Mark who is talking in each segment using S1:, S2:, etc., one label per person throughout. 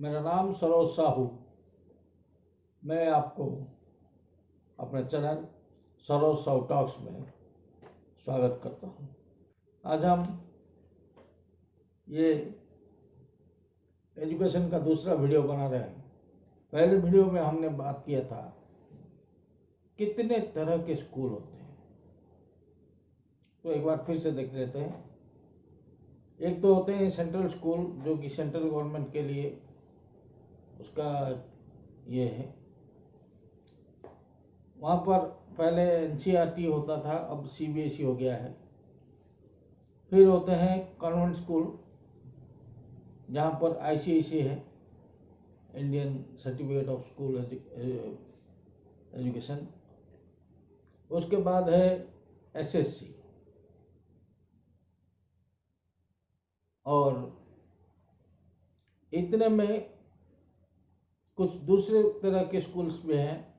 S1: मेरा नाम सरोज साहू। मैं आपको अपने चैनल सरोज साहू टॉक्स में स्वागत करता हूँ। आज हम ये एजुकेशन का दूसरा वीडियो बना रहे हैं। पहले वीडियो में हमने बात किया था कितने तरह के स्कूल होते हैं, तो एक बार फिर से देख लेते हैं। एक तो होते हैं सेंट्रल स्कूल, जो कि सेंट्रल गवर्नमेंट के लिए उसका ये है। वहाँ पर पहले NCERT होता था, अब CBSE हो गया है। फिर होते हैं कॉन्वेंट स्कूल, जहाँ पर ICSE है, Indian certificate of school education. उसके बाद है SSC, और इतने में कुछ दूसरे तरह के स्कूल्स भी हैं,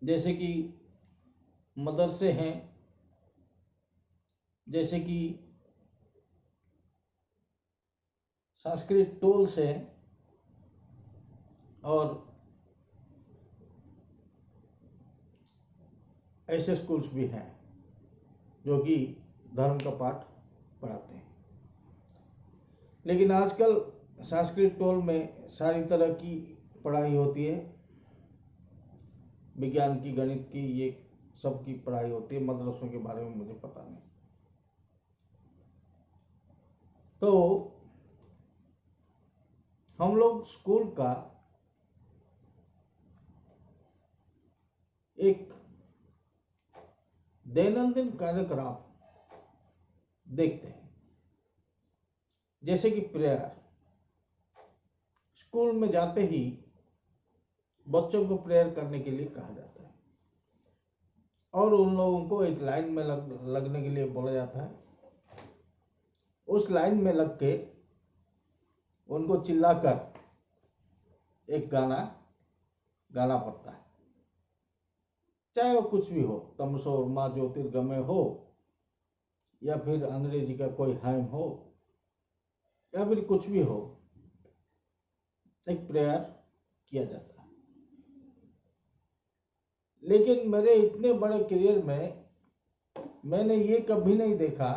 S1: जैसे कि मदरसे हैं, जैसे कि संस्कृत टोल्स हैं, और ऐसे स्कूल्स भी हैं जो कि धर्म का पाठ पढ़ाते हैं। लेकिन आजकल संस्कृत टोल में सारी तरह की पढ़ाई होती है, विज्ञान की, गणित की, ये सब की पढ़ाई होती है। मदरसों के बारे में मुझे पता नहीं। तो हम लोग स्कूल का एक दैनंदिन कार्यक्रम देखते हैं, जैसे कि प्रेयर। स्कूल में जाते ही बच्चों को प्रेयर करने के लिए कहा जाता है, और उन लोगों को एक लाइन में लगने के लिए बोला जाता है। उस लाइन में लग के उनको चिल्लाकर एक गाना गाना पड़ता है, चाहे वो कुछ भी हो, तमसो माँ ज्योतिर्गमय हो, या फिर अंग्रेजी का कोई हाइम हो, या फिर कुछ भी हो, एक प्रेयर किया जाता है। लेकिन मेरे इतने बड़े करियर में मैंने ये कभी नहीं देखा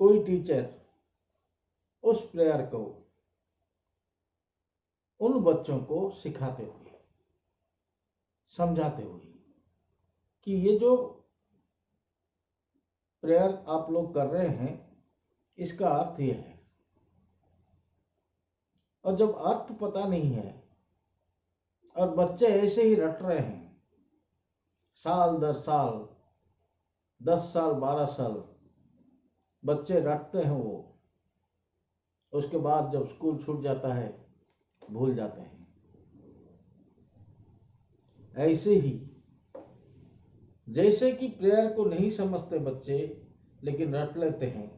S1: कोई टीचर उस प्रेयर को उन बच्चों को सिखाते हुए, समझाते हुए कि ये जो प्रेयर आप लोग कर रहे हैं, इसका अर्थ ये है। और जब अर्थ पता नहीं है और बच्चे ऐसे ही रट रहे हैं, साल दर साल, 10 साल 12 साल बच्चे रटते हैं, वो उसके बाद जब स्कूल छूट जाता है भूल जाते हैं। ऐसे ही जैसे कि प्रेयर को नहीं समझते बच्चे लेकिन रट लेते हैं,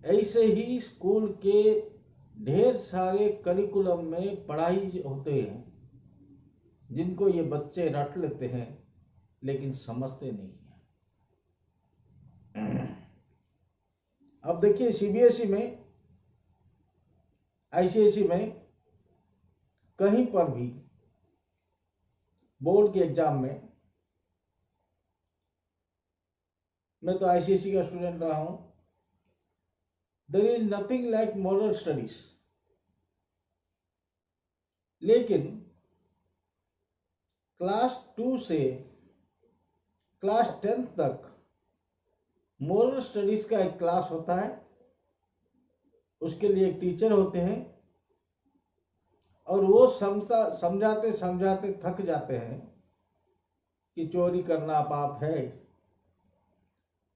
S1: ऐसे ही स्कूल के ढेर सारे करिकुलम में पढ़ाई होते हैं जिनको ये बच्चे रट लेते हैं लेकिन समझते नहीं हैं। अब देखिए, CBSE में, ICSE में, कहीं पर भी बोर्ड के एग्जाम में, मैं तो ICSE का स्टूडेंट रहा हूं, there is nothing like moral studies. लेकिन क्लास 2 से क्लास 10 तक मॉरल स्टडीज का एक क्लास होता है। उसके लिए एक टीचर होते हैं, और वो समझाते समझाते थक जाते हैं कि चोरी करना पाप है,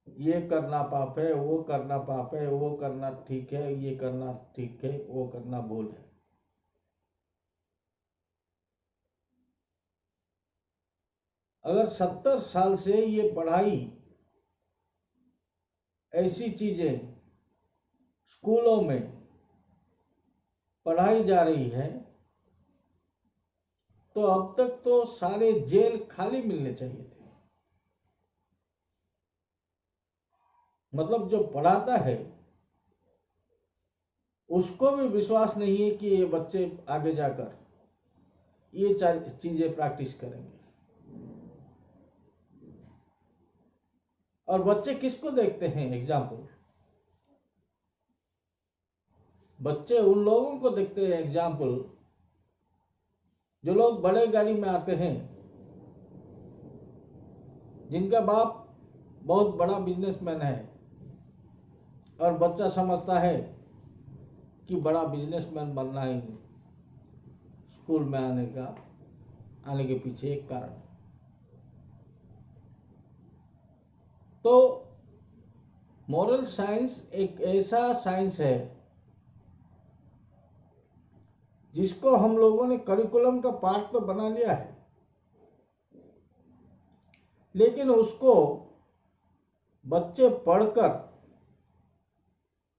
S1: ये करना पाप है, वो करना पाप है, वो करना ठीक है, ये करना ठीक है, वो करना भूल है। अगर 70 साल से ये पढ़ाई, ऐसी चीजें स्कूलों में पढ़ाई जा रही है, तो अब तक तो सारे जेल खाली मिलने चाहिए थे। मतलब जो पढ़ाता है उसको भी विश्वास नहीं है कि ये बच्चे आगे जाकर ये चीजें प्रैक्टिस करेंगे। और बच्चे किसको देखते हैं एग्जाम्पल? बच्चे उन लोगों को देखते हैं एग्जाम्पल जो लोग बड़े गाड़ी में आते हैं, जिनका बाप बहुत बड़ा बिजनेसमैन है और बच्चा समझता है कि बड़ा बिजनेसमैन बनना ही स्कूल में आने के पीछे एक कारण। तो मॉरल साइंस एक ऐसा साइंस है जिसको हम लोगों ने करिकुलम का पार्ट तो बना लिया है, लेकिन उसको बच्चे पढ़कर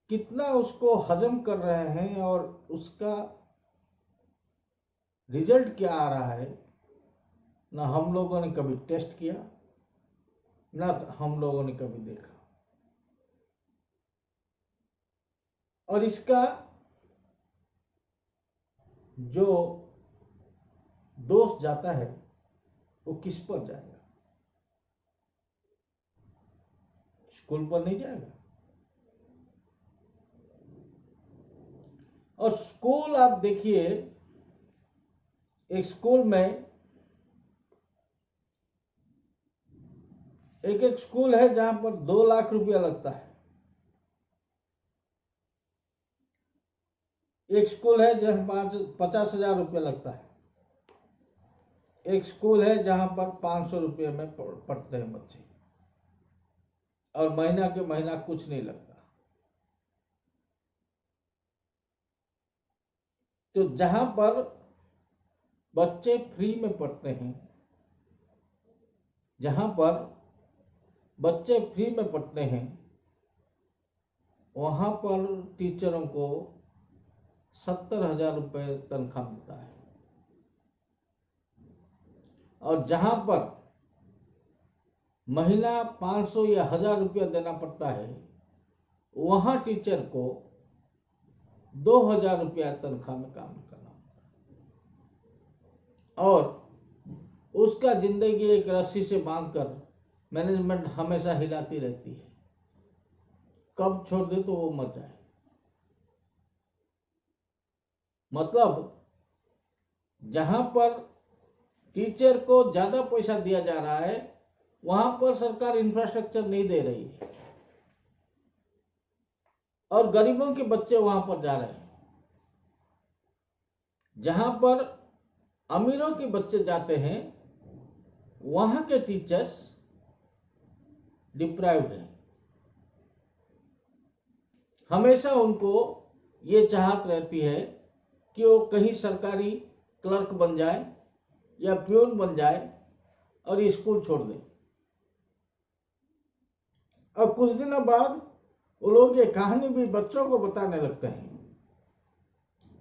S1: कितना उसको हजम कर रहे हैं और उसका रिजल्ट क्या आ रहा है, ना हम लोगों ने कभी टेस्ट किया, ना हम लोगों ने कभी देखा। और इसका जो दोष जाता है वो किस पर जाएगा? स्कूल पर नहीं जाएगा। और स्कूल आप देखिए, एक स्कूल में एक स्कूल है जहां पर 2 लाख रुपया लगता है। एक स्कूल है जहां 50,000 रुपया लगता है। एक स्कूल है जहां पर 500 रुपये में पढ़ते हैं बच्चे और महीना के महीना कुछ नहीं लगता। तो जहां पर बच्चे फ्री में पढ़ते हैं, जहां पर बच्चे फ्री में पढ़ते हैं, वहां पर टीचरों को 70,000 रुपये तनख्वाह मिलता है। और जहां पर महीना 500 या 1000 रुपया देना पड़ता है, वहां टीचर को 2,000 रुपया तनख्वाह में काम करना पड़ता है। और उसका जिंदगी एक रस्सी से बांधकर मैनेजमेंट हमेशा हिलाती रहती है, कब छोड़ दे तो वो मर जाए। मतलब जहां पर टीचर को ज्यादा पैसा दिया जा रहा है, वहां पर सरकार इंफ्रास्ट्रक्चर नहीं दे रही है और गरीबों के बच्चे वहां पर जा रहे हैं। जहां पर अमीरों के बच्चे जाते हैं, वहां के टीचर्स डिप्राइव्ड हैं। हमेशा उनको ये चाहत रहती है कि वो कहीं सरकारी क्लर्क बन जाए या प्यून बन जाए और स्कूल छोड़ दे। अब कुछ दिनों बाद वो लोग ये कहानी भी बच्चों को बताने लगते हैं,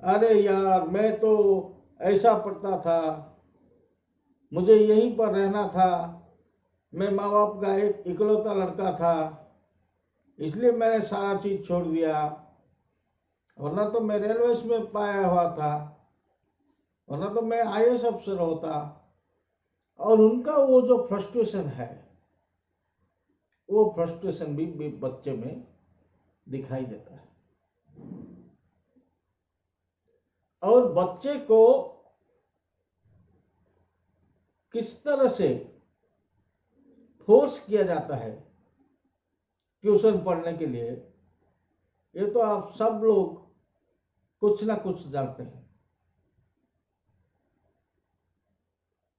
S1: अरे यार मैं तो ऐसा पढ़ता था, मुझे यहीं पर रहना था, मैं माँ बाप का एक इकलौता लड़का था, इसलिए मैंने सारा चीज छोड़ दिया, वरना तो मैं रेलवे में पाया हुआ था, वरना तो मैं IAS अफसर होता। और उनका वो जो फ्रस्ट्रेशन है, वो फ्रस्ट्रेशन भी बच्चे में दिखाई देता है। और बच्चे को किस तरह से फोर्स किया जाता है ट्यूशन पढ़ने के लिए, ये तो आप सब लोग कुछ ना कुछ जानते हैं,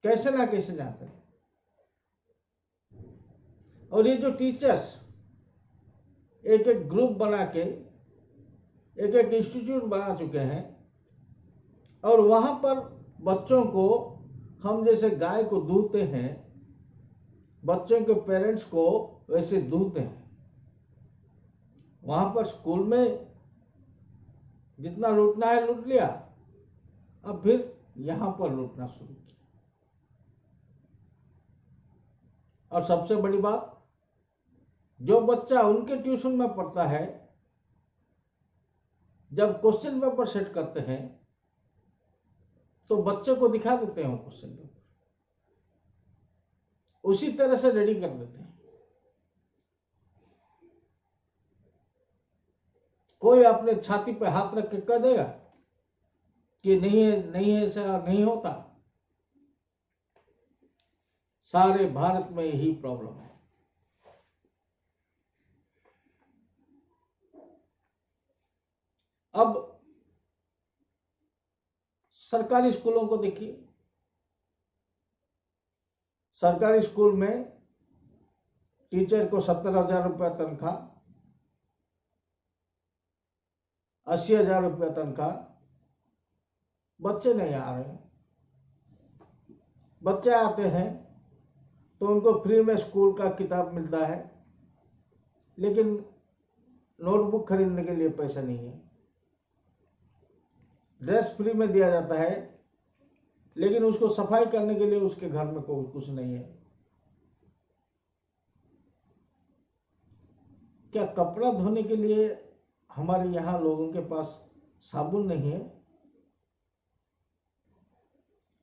S1: कैसे ना कैसे जानते हैं। और ये जो टीचर्स एक एक ग्रुप बना के एक एक इंस्टीट्यूट बना चुके हैं, और वहां पर बच्चों को हम जैसे गाय को दूहते हैं, बच्चों के पेरेंट्स को वैसे दूहते हैं। वहां पर स्कूल में जितना लूटना है लूट लिया, अब फिर यहां पर लूटना शुरू किया। और सबसे बड़ी बात, जो बच्चा उनके ट्यूशन में पढ़ता है जब क्वेश्चन पेपर सेट करते हैं तो बच्चे को दिखा देते हैं वो क्वेश्चन पेपर, उसी तरह से रेडी कर देते हैं। कोई अपने छाती पे हाथ रख के कह देगा कि नहीं है, नहीं है, ऐसा नहीं होता। सारे भारत में यही प्रॉब्लम है। अब सरकारी स्कूलों को देखिए। सरकारी स्कूल में टीचर को 70,000 रुपया तनख्वाह, 80,000 रुपया तनख्वाह। बच्चे नहीं आ रहे। बच्चे आते हैं तो उनको फ्री में स्कूल का किताब मिलता है, लेकिन नोटबुक खरीदने के लिए पैसा नहीं है। ड्रेस फ्री में दिया जाता है, लेकिन उसको सफाई करने के लिए उसके घर में कोई कुछ नहीं है। क्या कपड़ा धोने के लिए हमारे यहाँ लोगों के पास साबुन नहीं है?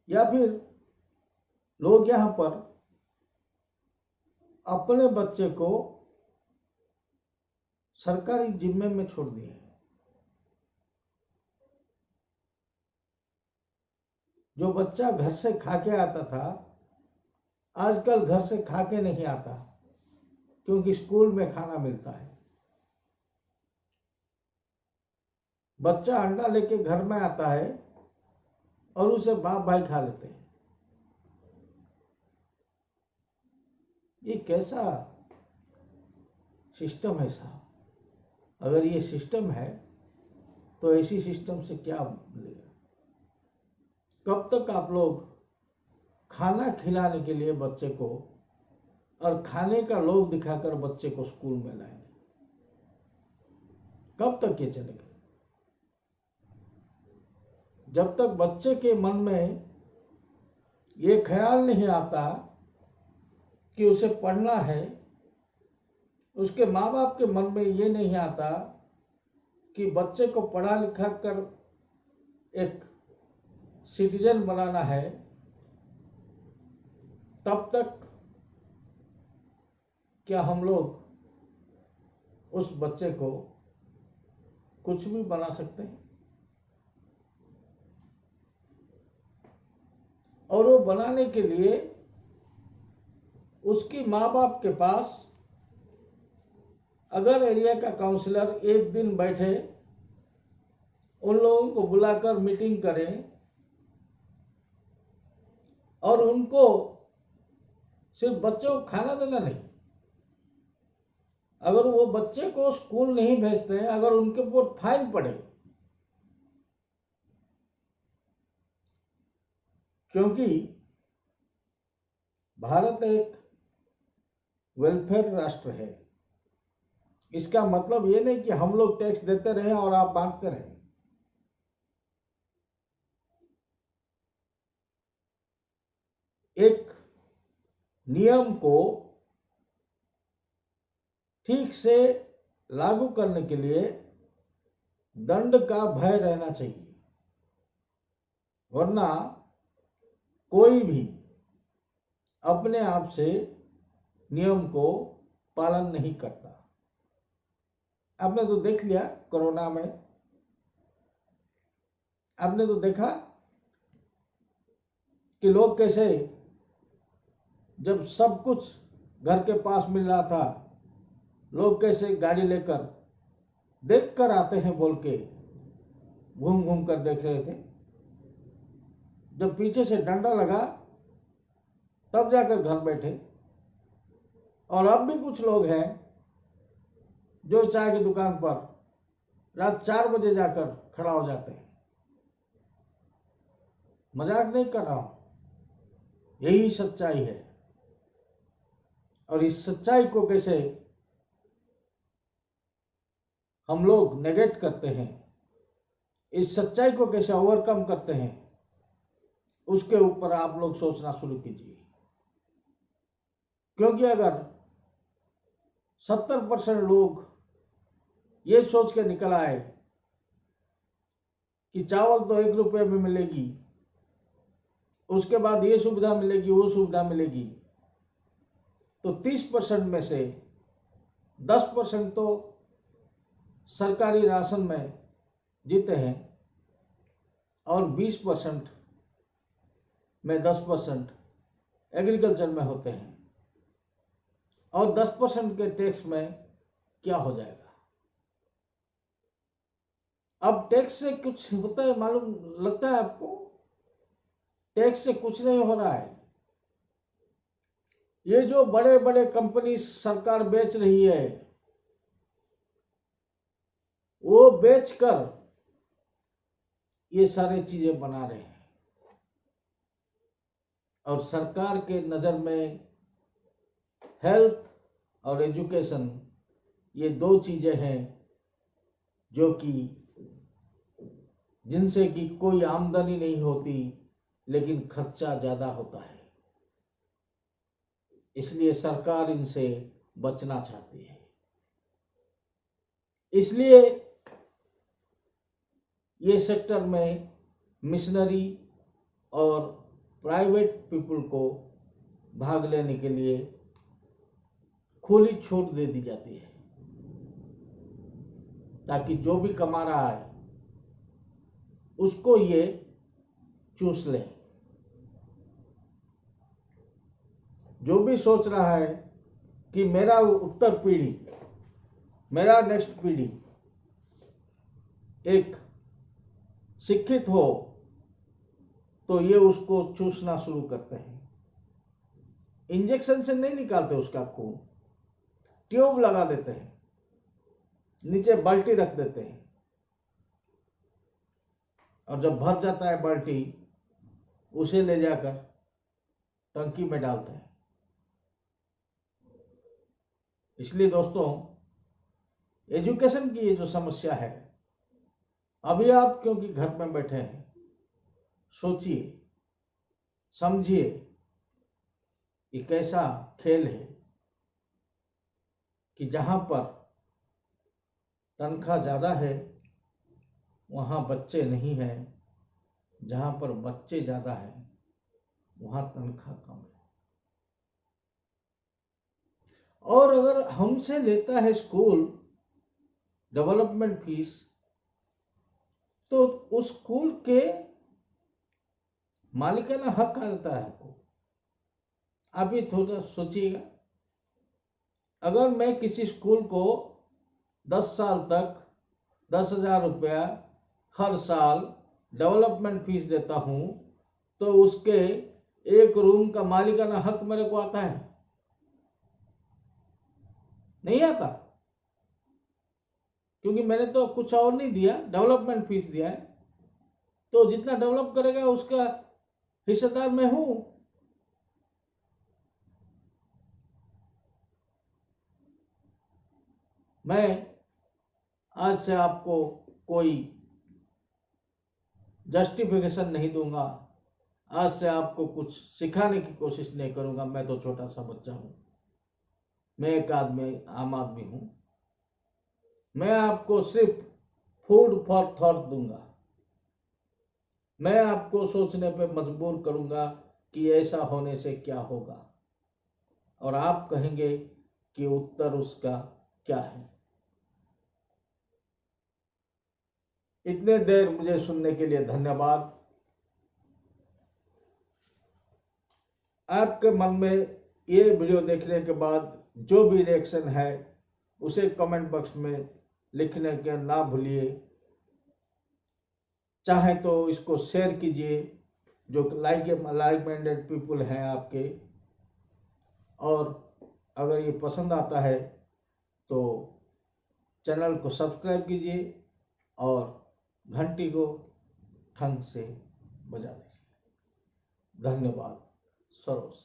S1: या फिर लोग यहाँ पर अपने बच्चे को सरकारी जिम्मे में छोड़ दिए हैं। जो बच्चा घर से खा के आता था, आजकल घर से खा के नहीं आता, क्योंकि स्कूल में खाना मिलता है। बच्चा अंडा लेके घर में आता है और उसे बाप भाई खा लेते हैं। ये कैसा सिस्टम है साहब? अगर ये सिस्टम है तो ऐसी सिस्टम से क्या मिलेगा? कब तक आप लोग खाना खिलाने के लिए बच्चे को और खाने का लोभ दिखाकर बच्चे को स्कूल में लाएंगे? कब तक ये चलेगा? जब तक बच्चे के मन में ये ख्याल नहीं आता कि उसे पढ़ना है, उसके माँ बाप के मन में ये नहीं आता कि बच्चे को पढ़ा लिखा कर एक सिटीजन बनाना है, तब तक क्या हम लोग उस बच्चे को कुछ भी बना सकते हैं? और वो बनाने के लिए उसकी माँ बाप के पास अगर एरिया का काउंसलर एक दिन बैठे, उन लोगों को बुलाकर मीटिंग करें और उनको सिर्फ बच्चों को खाना देना नहीं, अगर वो बच्चे को स्कूल नहीं भेजते हैं, अगर उनके ऊपर फाइन पड़े, क्योंकि भारत एक वेलफेयर राष्ट्र है। इसका मतलब ये नहीं कि हम लोग टैक्स देते रहें और आप बांटते रहें। एक नियम को ठीक से लागू करने के लिए दंड का भय रहना चाहिए, वरना कोई भी अपने आप से नियम को पालन नहीं करता। आपने तो देख लिया कोरोना में, आपने तो देखा कि लोग कैसे, जब सब कुछ घर के पास मिल रहा था, लोग कैसे गाड़ी लेकर देख कर आते हैं बोल के घूम घूम कर देख रहे थे। जब पीछे से डंडा लगा तब जाकर घर बैठे। और अब भी कुछ लोग हैं जो चाय की दुकान पर रात 4 बजे जाकर खड़ा हो जाते हैं। मजाक नहीं कर रहा हूं, यही सच्चाई है। और इस सच्चाई को कैसे हम लोग नेगेट करते हैं, इस सच्चाई को कैसे ओवरकम करते हैं, उसके ऊपर आप लोग सोचना शुरू कीजिए। क्योंकि अगर 70% लोग ये सोच के निकल आए कि चावल तो 1 रुपये में मिलेगी, उसके बाद ये सुविधा मिलेगी, वो सुविधा मिलेगी, तो 30% में से 10% तो सरकारी राशन में जीते हैं और 20% में 10% एग्रीकल्चर में होते हैं, और 10% के टैक्स में क्या हो जाएगा? अब टैक्स से कुछ होता है मालूम लगता है आपको? टैक्स से कुछ नहीं हो रहा है। ये जो बड़े बड़े कंपनी सरकार बेच रही है, वो बेचकर ये सारी चीजें बना रहे हैं, और सरकार के नजर में हेल्थ और एजुकेशन ये 2 चीजें हैं जो कि जिनसे कि कोई आमदनी नहीं होती, लेकिन खर्चा ज्यादा होता है, इसलिए सरकार इनसे बचना चाहती है। इसलिए ये सेक्टर में मिशनरी और प्राइवेट पीपल को भाग लेने के लिए खुली छूट दे दी जाती है, ताकि जो भी कमा रहा है उसको ये चूस ले। जो भी सोच रहा है कि मेरा उत्तर पीढ़ी, मेरा नेक्स्ट पीढ़ी एक शिक्षित हो, तो ये उसको चूसना शुरू करते हैं। इंजेक्शन से नहीं निकालते उसका खून, ट्यूब लगा देते हैं, नीचे बाल्टी रख देते हैं, और जब भर जाता है बाल्टी, उसे ले जाकर टंकी में डालते हैं। इसलिए दोस्तों, एजुकेशन की ये जो समस्या है, अभी आप क्योंकि घर में बैठे हैं, सोचिए, समझिए, एक ऐसा खेल है कि जहां पर तनख्वाह ज्यादा है वहां बच्चे नहीं हैं, जहां पर बच्चे ज्यादा हैं वहां तनख्वाह कम है। और अगर हमसे लेता है स्कूल डेवलपमेंट फीस, तो उस स्कूल के मालिकाना हक आता है आपको। आप ये थोड़ा सोचिएगा, अगर मैं किसी स्कूल को 10 साल तक 10,000 रुपया हर साल डेवलपमेंट फीस देता हूं, तो उसके एक रूम का मालिकाना हक मेरे को आता है? नहीं आता, क्योंकि मैंने तो कुछ और नहीं दिया, डेवलपमेंट फीस दिया है। तो जितना डेवलप करेगा उसका हिस्सेदार मैं हूं। मैं आज से आपको कोई जस्टिफिकेशन नहीं दूंगा, आज से आपको कुछ सिखाने की कोशिश नहीं करूंगा। मैं तो छोटा सा बच्चा हूं, मैं एक आम आदमी हूं। मैं आपको सिर्फ फूड फॉर थॉट दूंगा। मैं आपको सोचने पे मजबूर करूंगा कि ऐसा होने से क्या होगा, और आप कहेंगे कि उत्तर उसका क्या है। इतने देर मुझे सुनने के लिए धन्यवाद। आपके मन में ये वीडियो देखने के बाद जो भी रिएक्शन है उसे कमेंट बॉक्स में लिखने के ना भूलिए। चाहे तो इसको शेयर कीजिए जो लाइक माइंडेड पीपल हैं आपके, और अगर ये पसंद आता है तो चैनल को सब्सक्राइब कीजिए और घंटी को ढंग से बजा दीजिए। धन्यवाद। सरोज।